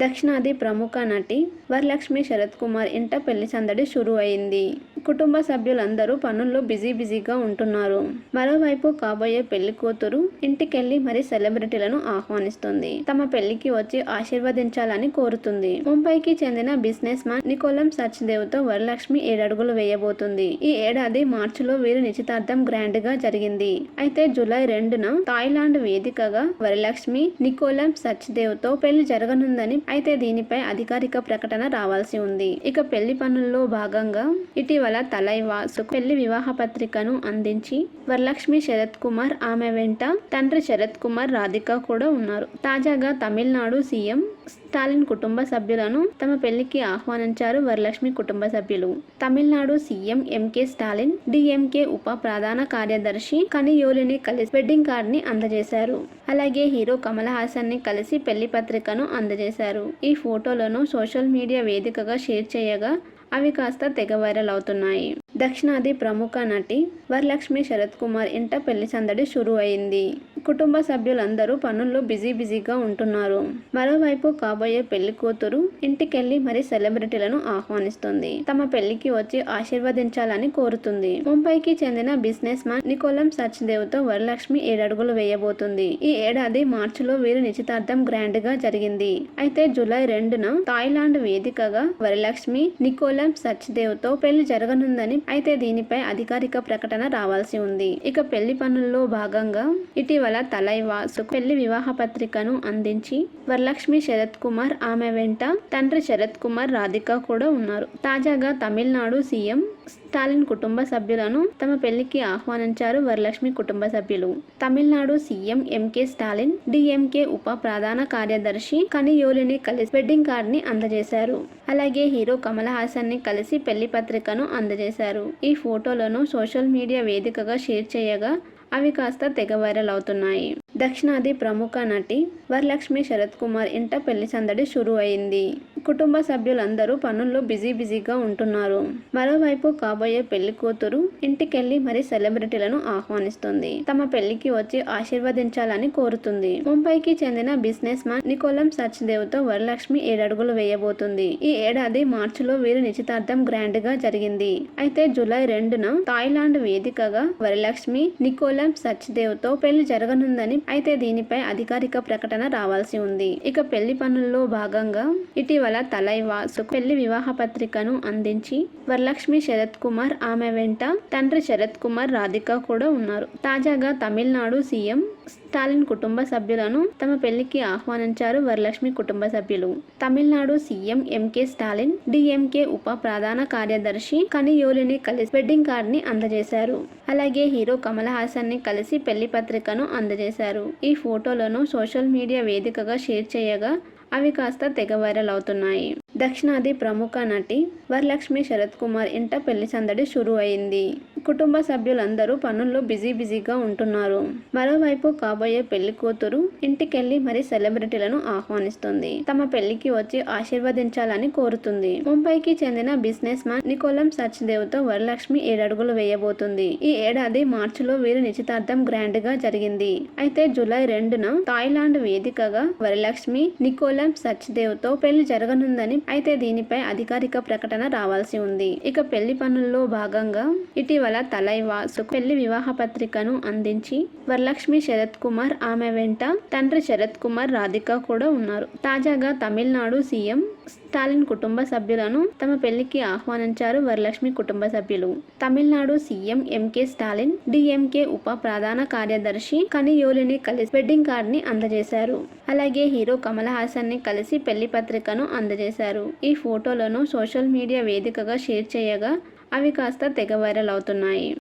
దక్షిణాది ప్రముఖ నటి వరలక్ష్మి శరత్ కుమార్ ఇంట పెళ్లి సందడి షురూ అయింది. కుటుంబ సభ్యులందరూ పనుల్లో బిజీగా ఉంటున్నారు. మరోవైపు కాబోయే పెళ్లి కూతురు ఇంటికెళ్లి మరి సెలబ్రిటీలను ఆహ్వానిస్తుంది. తమ పెళ్లికి వచ్చి ఆశీర్వదించాలని కోరుతుంది. ముంబైకి చెందిన బిజినెస్ మ్యాన్ నికోలం సచ్దేవ్ తో వరలక్ష్మి 7 అడుగులు వేయబోతుంది. ఈ ఏడాది మార్చిలో వీరి నిశ్చితార్థం గ్రాండ్ గా జరిగింది. అయితే జూలై 2న థాయిలాండ్ వేదికగా వరలక్ష్మి నికోలం సచ్దేవ్ తో పెళ్లి జరగనుందని, అయితే దీనిపై అధికారిక ప్రకటన రావాల్సి ఉంది. ఇక పెళ్లి పనుల్లో భాగంగా ఇటీవల తలైవాసు పెళ్లి వివాహ పత్రికను అందించి వరలక్ష్మి శరత్ కుమార్, ఆమె వెంట తండ్రి శరత్ కుమార్, రాధిక కూడా ఉన్నారు. తాజాగా తమిళనాడు సీఎం స్టాలిన్ కుటుంబ సభ్యులను తమ పెళ్లికి ఆహ్వానించారు వరలక్ష్మి కుటుంబ సభ్యులు. Tamil Nadu CM MK Stalin, DMK ఉప ప్రధాన కార్యదర్శి కనియోలిని కలిసి వెడ్డింగ్ కార్డ్ ని అందజేశారు. అలాగే హీరో కమల్ హాసన్ ని కలిసి పెళ్లి పత్రికను అందజేశారు. ఈ ఫోటోలను సోషల్ మీడియా వేదికగా షేర్ చేయగా అవి కాస్త తెగ వైరల్ అవుతున్నాయి. దక్షిణాది ప్రముఖ నటి వరలక్ష్మి శరత్ కుమార్ ఇంట పెళ్లి సందడి షురూ అయింది. కుటుంబ సభ్యులందరూ పనుల్లో బిజీగా ఉంటున్నారు. మరోవైపు కాబోయే పెళ్లి కూతురు ఇంటికెళ్లి మరి సెలబ్రిటీలను ఆహ్వానిస్తుంది. తమ పెళ్లికి వచ్చి ఆశీర్వదించాలని కోరుతుంది. ముంబైకి చెందిన బిజినెస్ మ్యాన్ నికోలం సచ్దేవ్ తో వరలక్ష్మి 7 అడుగులు వేయబోతుంది. ఈ ఏడాది మార్చిలో వీరి నిశ్చితార్థం గ్రాండ్ గా జరిగింది. అయితే జూలై 2న థాయిలాండ్ వేదికగా వరలక్ష్మి నికోలం సచ్దేవ్ తో పెళ్లి జరగనుందని, అయితే దీనిపై అధికారిక ప్రకటన రావాల్సి ఉంది. ఇక పెళ్లి పనుల్లో భాగంగా ఇటీవల తలైవాసు పెళ్లి వివాహ పత్రికను అందించి వరలక్ష్మి శరత్ కుమార్, ఆమె వెంట తండ్రి శరత్ కుమార్, రాధిక కూడా ఉన్నారు. తాజాగా తమిళనాడు సీఎం స్టాలిన్ కుటుంబ సభ్యులను తమ పెళ్లికి ఆహ్వానించారు వరలక్ష్మి కుటుంబ సభ్యులు. Tamil Nadu CM MK Stalin, DMK ఉప ప్రధాన కార్యదర్శి కనియోలిని కలిసి వెడ్డింగ్ కార్డ్ ని అందజేశారు. అలాగే హీరో కమల్ హాసన్ ని కలిసి పెళ్లి పత్రికను అందజేశారు. ఈ ఫోటోలను సోషల్ మీడియా వేదికగా షేర్ చేయగా అవి కాస్త తెగ వైరల్ అవుతున్నాయి. దక్షిణాది ప్రముఖ నటి వరలక్ష్మి శరత్ కుమార్ ఇంట పెళ్లి సందడి షురూ అయింది. కుటుంబ సభ్యులందరూ పనుల్లో బిజీగా ఉంటున్నారు. మరోవైపు కాబోయే పెళ్లి కూతురు ఇంటికెళ్లి మరి సెలబ్రిటీలను ఆహ్వానిస్తుంది. తమ పెళ్లికి వచ్చి ఆశీర్వదించాలని కోరుతుంది. ముంబైకి చెందిన బిజినెస్ మ్యాన్ నికోలం సచ్దేవ్ తో వరలక్ష్మి 7 అడుగులు వేయబోతుంది. ఈ ఏడాది మార్చిలో వీరి నిశ్చితార్థం గ్రాండ్ గా జరిగింది. అయితే జూలై 2న థాయిలాండ్ వేదికగా వరలక్ష్మి నికోలం సచ్దేవ్ తో పెళ్లి జరగనుందని, అయితే దీనిపై అధికారిక ప్రకటన రావాల్సి ఉంది. ఇక పెళ్లి పనుల్లో భాగంగా ఇటీవల తలైవాసు పెళ్లి వివాహ పత్రికను అందించి వరలక్ష్మి శరత్ కుమార్, ఆమె వెంట తండ్రి శరత్ కుమార్, రాధిక కూడా ఉన్నారు. తాజాగా తమిళనాడు సీఎం స్టాలిన్ కుటుంబ సభ్యులను తమ పెళ్లికి ఆహ్వానించారు వరలక్ష్మి కుటుంబ సభ్యులు. Tamil Nadu CM MK Stalin, DMK ఉప ప్రధాన కార్యదర్శి కనియోలిని కలిసి వెడ్డింగ్ కార్డ్ ని అందజేశారు. అలాగే హీరో కమల్ హాసన్ ని కలిసి పెళ్లి పత్రికను అందజేశారు. ఈ ఫోటోలను సోషల్ మీడియా వేదికగా షేర్ చేయగా అవి కాస్త తెగ వైరల్ అవుతున్నాయి. దక్షిణాది ప్రముఖ నటి వరలక్ష్మి శరత్ కుమార్ ఇంట పెళ్లి సందడి షురూ అయింది. కుటుంబ సభ్యులందరూ పనుల్లో బిజీగా ఉంటున్నారు. మరోవైపు కాబోయే పెళ్లి కూతురు ఇంటికెళ్లి మరి సెలబ్రిటీలను ఆహ్వానిస్తుంది. తమ పెళ్లికి వచ్చి ఆశీర్వదించాలని కోరుతుంది. ముంబైకి చెందిన బిజినెస్ మ్యాన్ నికోలం సచ్దేవ్ తో వరలక్ష్మి 7 అడుగులు వేయబోతుంది. ఈ ఏడాది మార్చిలో వీరి నిశ్చితార్థం గ్రాండ్ గా జరిగింది. అయితే జూలై 2న థాయిలాండ్ వేదికగా వరలక్ష్మి నికోలం సచ్దేవ్ తో పెళ్లి జరగనుందని, అయితే దీనిపై అధికారిక ప్రకటన రావాల్సి ఉంది. ఇక పెళ్లి పనుల్లో భాగంగా ఇటీవల తలైవాసు పెళ్లి వివాహ పత్రికను అందించి వరలక్ష్మి శరత్ కుమార్, ఆమె వెంట తండ్రి శరత్ కుమార్, రాధిక కూడా ఉన్నారు. తాజాగా తమిళనాడు సీఎం స్టాలిన్ కుటుంబ సభ్యులను తమ పెళ్లికి ఆహ్వానించారు వరలక్ష్మి కుటుంబ సభ్యులు. Tamil Nadu CM MK Stalin, DMK ఉప ప్రధాన కార్యదర్శి కనియోలిని కలిసి వెడ్డింగ్ కార్డ్ ని అందజేశారు. అలాగే హీరో కమల్ హాసన్ ని కలిసి పెళ్లి పత్రికను అందజేశారు. ఈ ఫోటోలను సోషల్ మీడియా వేదికగా షేర్ చేయగా అవి కాస్త తెగ వైరల్ అవుతున్నాయి.